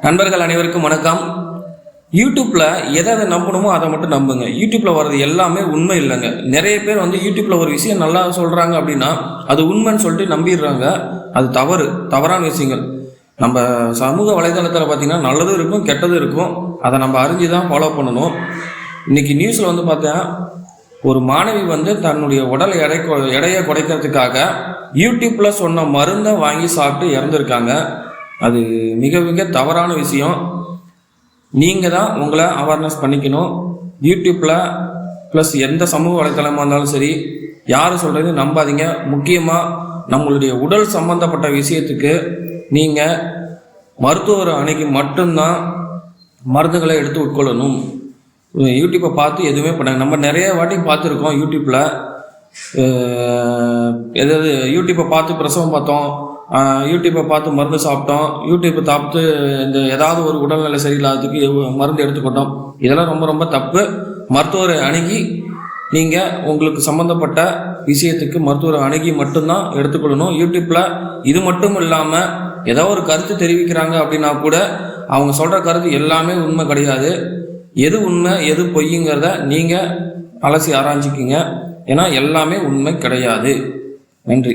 நண்பர்கள் அனைவருக்கும் வணக்கம். யூடியூப்ல எதை நம்பணுமோ அதை மட்டும் நம்புங்க. யூடியூப்ல வர்றது எல்லாமே உண்மை இல்லைங்க. நிறைய பேர் யூடியூப்ல ஒரு விஷயம் நல்லா சொல்றாங்க அப்படின்னா அது உண்மைன்னு சொல்லிட்டு நம்பிடுறாங்க. அது தவறான விஷயங்கள். நம்ம சமூக வலைதளத்தில் பார்த்தீங்கன்னா நல்லதும் இருக்கும் கெட்டதும் இருக்கும். அதை நம்ம அறிஞ்சு தான் ஃபாலோ பண்ணணும். இன்னைக்கு நியூஸில் பார்த்தேன், ஒரு மாணவி தன்னுடைய உடல் எடையை குறைக்கிறதுக்காக யூடியூப்ல சொன்ன மருந்தை வாங்கி சாப்பிட்டு இறந்துருக்காங்க. அது மிக மிக தவறான விஷயம். நீங்கள் தான் உங்களை அவேர்னஸ் பண்ணிக்கணும். யூடியூப்பில் ப்ளஸ் எந்த சமூக வலைத்தளமாக இருந்தாலும் சரி, யார் சொல்கிறது நம்பாதீங்க. முக்கியமாக நம்மளுடைய உடல் சம்பந்தப்பட்ட விஷயத்துக்கு நீங்கள் மருத்துவர் அணுகி மட்டும்தான் மருந்துகளை எடுத்து உட்கொள்ளணும். யூடியூப்பை பார்த்து எதுவுமே பண்ணாங்க. நம்ம நிறைய வாட்டி பார்த்துருக்கோம். யூடியூப்பில் எதாவது யூடியூப்பை பார்த்து பிரசவம் பார்த்தோம், யூடியூப்பை பார்த்து மருந்து சாப்பிட்டோம், யூடியூப்பை பார்த்து இந்த ஏதாவது ஒரு உடல்நிலை சரியில்லாததுக்கு மருந்து எடுத்துக்கிட்டோம். இதெல்லாம் ரொம்ப ரொம்ப தப்பு. மருத்துவரை அணுகி நீங்கள் உங்களுக்கு சம்மந்தப்பட்ட விஷயத்துக்கு மருத்துவரை அணுகி மட்டும்தான் எடுத்துக்கொள்ளணும். யூடியூப்பில் இது மட்டும் இல்லாமல் ஏதோ ஒரு கருத்து தெரிவிக்கிறாங்க அப்படின்னா கூட அவங்க சொல்கிற கருத்து எல்லாமே உண்மை கிடையாது. எது உண்மை எது பொய்யுங்கிறத நீங்கள் அலசி ஆராய்ச்சிக்கிங்க. ஏன்னா எல்லாமே உண்மை கிடையாது. நன்றி.